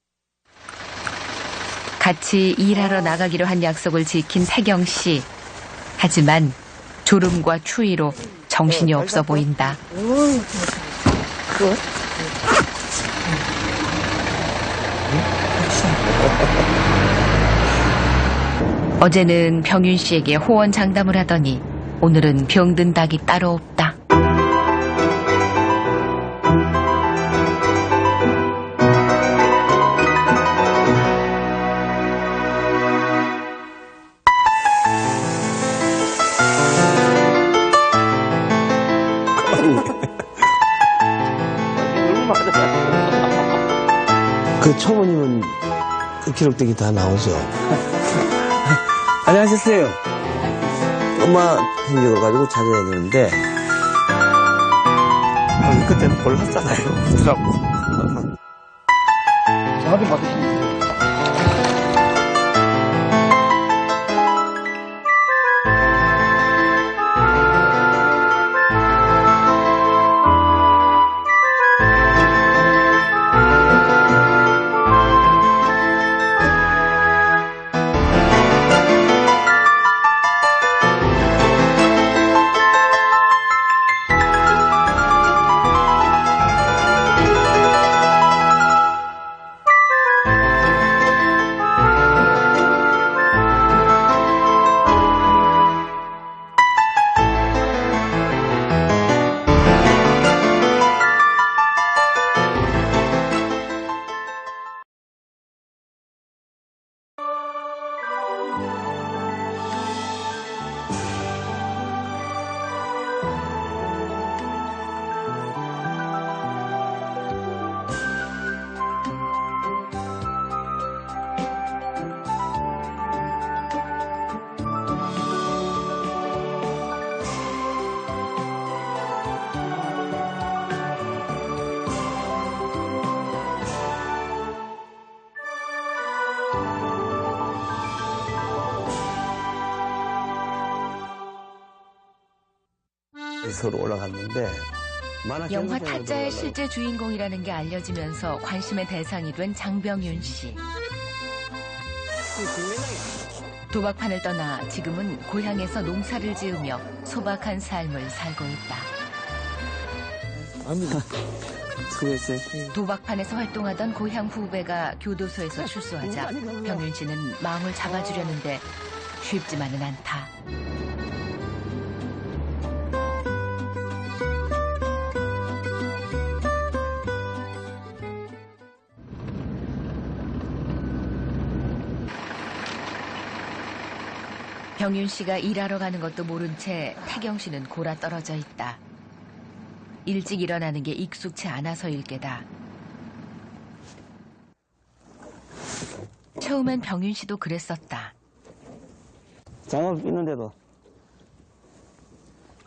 S1: 같이 일하러 나가기로 한 약속을 지킨 태경 씨. 하지만 졸음과 추위로 정신이 없어 보인다. 어제는 병윤 씨에게 호언장담을 하더니 오늘은 병든 닭이 따로 없다.
S8: 그 초보님은 그 기록되기 다 나오죠. 안녕하셨어요. 엄마 생겨가지고 찾아야 되는데 그때는 몰랐잖아요.
S12: 전화 좀 받으십니다.
S8: 서로 올라갔는데
S1: 영화 타짜의 실제 주인공이라는 게 알려지면서 관심의 대상이 된 장병윤 씨. 도박판을 떠나 지금은 고향에서 농사를 지으며 소박한 삶을 살고 있다. 도박판에서 활동하던 고향 후배가 교도소에서 출소하자 병윤 씨는 마음을 잡아주려는데 쉽지만은 않다. 병윤 씨가 일하러 가는 것도 모른 채 태경 씨는 골아 떨어져 있다. 일찍 일어나는 게 익숙치 않아서일 게다. 처음엔 병윤 씨도 그랬었다.
S8: 장갑 끼는데도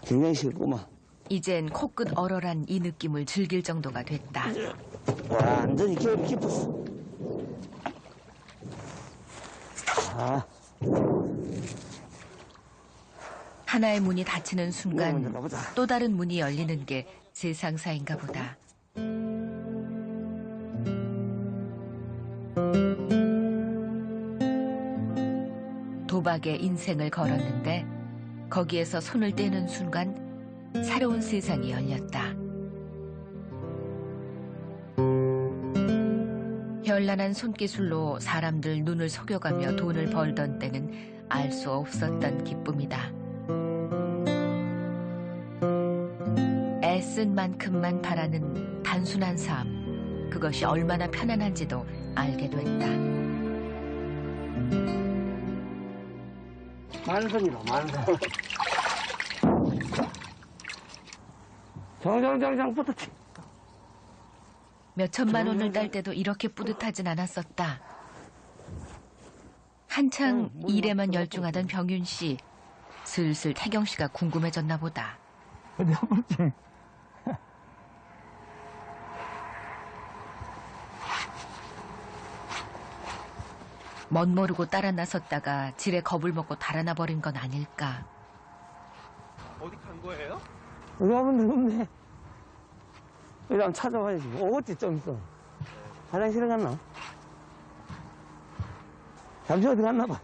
S8: 굉장히 싫구만.
S1: 이젠 코끝 얼얼한 이 느낌을 즐길 정도가 됐다.
S8: 완전히 깊었어.
S1: 하나의 문이 닫히는 순간 또 다른 문이 열리는 게 세상사인가 보다. 도박에 인생을 걸었는데 거기에서 손을 떼는 순간 새로운 세상이 열렸다. 현란한 손기술로 사람들 눈을 속여가며 돈을 벌던 때는 알 수 없었던 기쁨이다. 애쓴 만큼만 바라는 단순한 삶, 그것이 얼마나 편안한지도 알게 됐다.
S8: 만성이다, 만성. 정정정정 붙었지.
S1: 몇 천만 원을 딸 때도 이렇게 뿌듯하진 않았었다. 한창 일에만 열중하던 병윤 씨, 슬슬 태경 씨가 궁금해졌나 보다.
S8: 어디 한 번쯤.
S1: 멋모르고 따라 나섰다가 지레 겁을 먹고 달아나 버린 건 아닐까.
S9: 어디 간 거예요?
S8: 어디 한 번도 없네. 어디 한번 찾아봐야지. 어디 좀 있어. 화장실에 갔나? 잠시 어디 갔나 봐.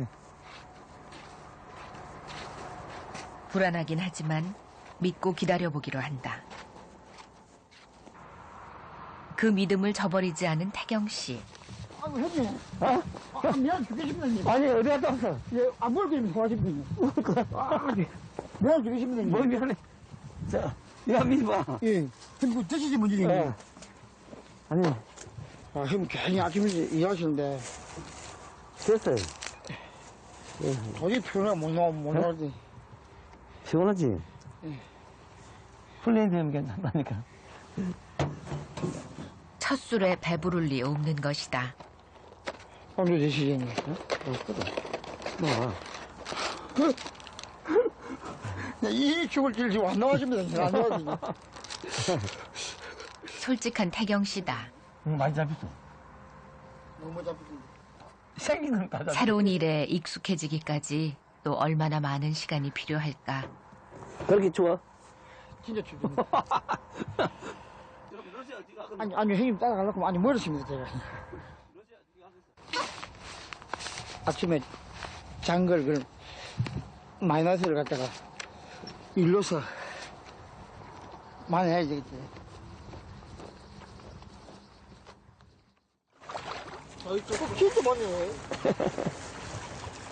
S1: 불안하긴 하지만 믿고 기다려보기로 한다. 그 믿음을 저버리지 않은 태경 씨.
S12: 아이고, 형님.
S8: 어?
S12: 미안 죽겠습니다, 형님.
S8: 아니, 어디 갔다 왔어?
S12: 예, 안 먹을 좋아하십니다, 형님. 미안 죽겠습니다, 형님.
S8: 뭘 미안해. 자, 야, 믿어봐.
S12: 예. 형님, 드시지, 문제지, 형님.
S8: 아니.
S12: 아, 형님, 괜히 아침에 일하시는데.
S8: 됐어요.
S12: 도저히 피곤하면 못 나오지.
S8: 피곤하지?
S12: 예.
S8: 훈련이 되면 괜찮다니까.
S1: 첫 술에 배부를 리 없는 것이다.
S12: 오늘 드시지, 형님. 이 죽을 길 지금 안 나와집니다, 안 나와집니다.
S1: 솔직한 태경 씨다.
S8: 많이 잡혔어.
S12: 너무 잡혔습니다.
S8: 생기는 다 잡혔어.
S1: 새로운 일에 익숙해지기까지 또 얼마나 많은 시간이 필요할까.
S8: 그렇게 추워?
S12: 진짜 춥습니다. 아니, 형님 따라가려고 아니, 멀었습니다, 제가. 아침에 장걸, 마이너스를 갖다가 일로서 많이 해야 되겠지. 아이, 조금 진짜 많네.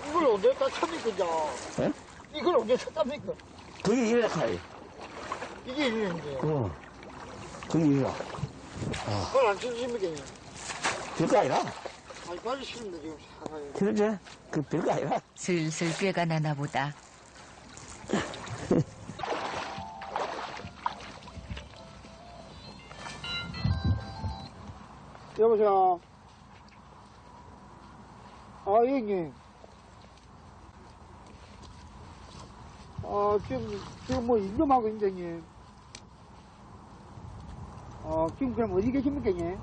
S12: 이걸 언제 다 찹니까, 이제?
S8: 예?
S12: 이걸 언제 찹니까?
S8: 그게 이래 차이.
S12: 이게 이래인데.
S8: 그게 이래.
S12: 그걸 안 치십니까, 형님?
S8: 별거 아니라.
S12: 아니, 빨리 치는데, 지금 사가요.
S8: 그러지? 그 별거 아니라.
S1: 슬슬 꾀가 나나 보다.
S12: 여보세요. 아, 형님. 지금 뭐 임금하고 있는데, 형님. 지금 그럼 어디 계십니까, 형님?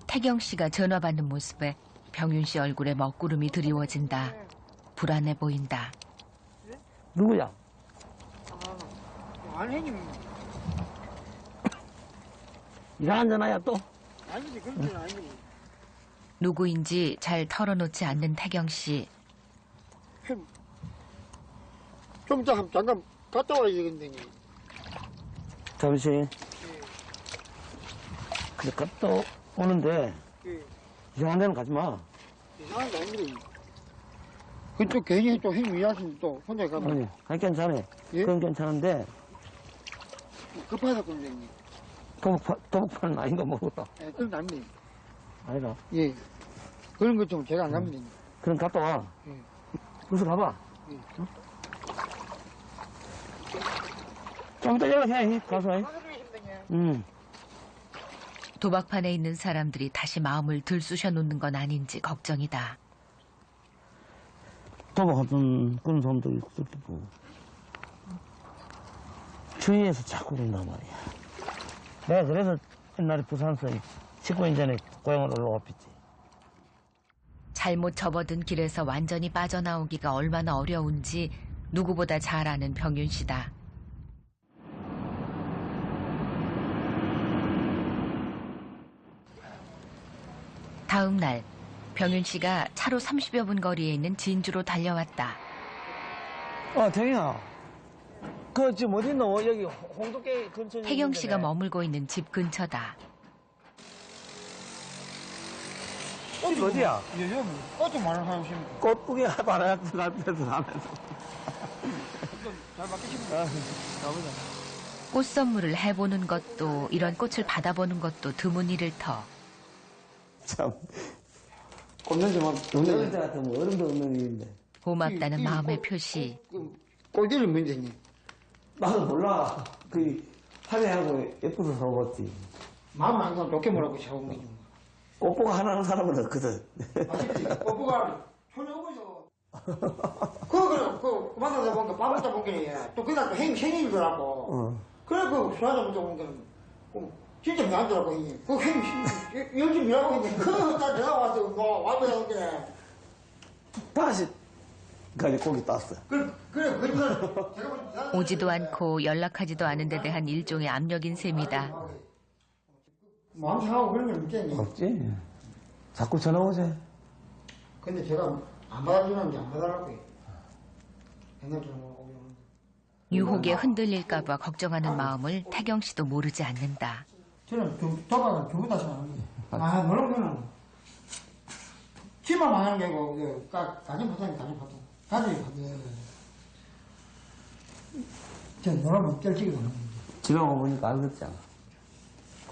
S1: 태경 씨가 전화 받는 모습에 병윤 씨 얼굴에 먹구름이 드리워진다. 불안해 보인다.
S8: 누구야?
S12: 아니, 형님.
S8: 이상한 전화야, 또?
S12: 아니지, 그런 건 아니지.
S1: 누구인지 잘 털어놓지 않는 태경 씨.
S12: 좀 이따 잠깐 갔다 와야 되겠는데, 형님.
S8: 잠시. 그래, 갔다 오는데, 이상한 데는 가지 마.
S12: 이상한 거 아닙니다. 그쪽 괜히 또 형님 일하시는데 또 혼자 가면.
S8: 아니, 아니, 괜찮아. 그건 괜찮은데,
S12: 급하다, 그런데, 형님.
S8: 도박판은 아닌 거 모르겠다.
S12: 예, 그런 거 아닙니다.
S8: 아니다.
S12: 예. 그런 거 좀 제가 안 갑니다, 형님.
S8: 그럼 갔다 와.
S12: 예.
S8: 그래서 가봐.
S12: 예.
S8: 좀 이따 연락해, 가서.
S1: 도박판에 있는 사람들이 다시 마음을 들쑤셔 놓는 건 아닌지 걱정이다.
S8: 도박하던 그런 사람도 있을 거고. 주위에서 자꾸 그런단 말이야. 내가 그래서 옛날에 부산서 19년 전에 고향을 올라왔겠지.
S1: 잘못 접어든 길에서 완전히 빠져나오기가 얼마나 어려운지 누구보다 잘 아는 병윤 씨다. 다음 날 병윤 씨가 차로 30여 분 거리에 있는 진주로 달려왔다.
S8: 태경아. 그 지금 어디 있노? 여기 홍두깨 근처에.
S1: 태경 씨가 머물고 있는 집 근처다.
S8: 집 어디야?
S12: 요즘 꽃좀 많은 사람 있습니다.
S8: 꽃쁘게 말아야 나한테도 하면서.
S12: 잘 바뀌십니다.
S8: 가보자.
S1: 꽃 선물을 해보는 것도 이런 꽃을 받아보는 것도 드문 일을 터.
S8: 참. 꽃냄새 막 동네 같은 거 얼음도 없는 일인데.
S1: 고맙다는 마음의 표시.
S12: 꼴대를 면대니.
S8: 나도 몰라. 그 화내하고 예쁘서 사오겠지.
S12: 마음 안 가면 좋게 뭐라고 사온 거지.
S8: 꽃보고 하나는 사람은 없거든.
S12: 맛있지? 꽃보가 손에 오고서. 그 만나다 보니까 밥 먹다 보니까 또 그날 또 생일이더라고. 그래, 수화자 먹다 보니까 진짜 미안하더라고. 열심히 일하고 있는데, 그날 내가 와서 뭐, 와서 했는데.
S8: 다시 가지 고기 땄어.
S1: 오지도 않고 연락하지도 않은 데 대한 일종의 압력인 셈이다.
S12: 마음 상하고 그런 건 없겠니?
S8: 없지. 자꾸 전화 오지.
S12: 근데 제가 안 받아주는지 안 받아라고. 옛날 전화 오고.
S1: 유혹에 흔들릴까봐 걱정하는 마음을 태경 씨도 모르지 않는다.
S12: 저는 도박은 두 번 다시 안 합니다. 뭐라고 집만 망하는 게 아니고, 가정 파탄이 가정 파탄. 가정이 파탄. 저 놀아면 쩔지기도 하는 건데.
S8: 집에 오보니까 알겠잖아.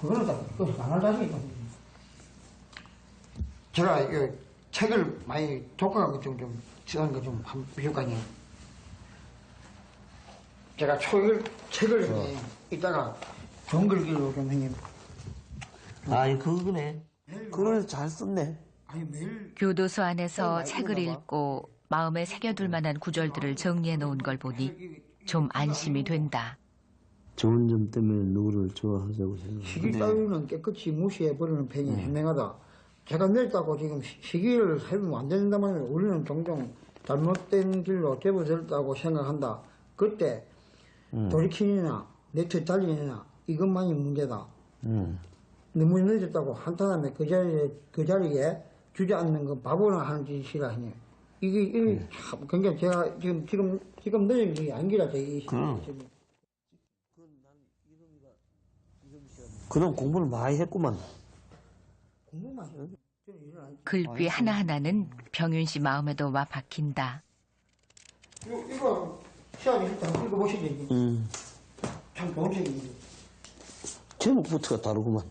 S12: 그거는 다, 안 할 자신이 있거든요. 제가 이 책을 많이 독학하고 좀 쓰는 거 좀 한번 보실까요? 제가 책을 이따가 좋은 글귀로 좀 형님.
S8: 그거네. 그걸 잘 썼네.
S1: 교도소 안에서 책을 읽고 마음에 새겨둘 만한 구절들을 정리해 놓은 걸 보니 좀 안심이 된다.
S14: 좋은 점 때문에 누구를 좋아하자고 생각하는데.
S12: 시기 따위는 깨끗이 무시해버리는 편이 현명하다. 제가 늙다고 지금 시기를 해보면 안 된다면 우리는 종종 잘못된 길로 접어들었다고 생각한다. 그때 돌이키느냐 넥트 달리느냐 이것만이 문제다. 너무 늦었다고 한탄하면 그 자리에 주저앉는 건 바보나 하는 짓이라 하니 이게 참 굉장히 제가 지금 늦은 게 아니라 제
S8: 그럼 공부를 많이 했구만.
S12: 공부만
S1: 글귀 하나하나는 병윤 씨 마음에도 와 박힌다.
S12: 이거 시합이 일단 읽어보시지. 참 좋은 책입니다.
S8: 제목부터가 다르구만.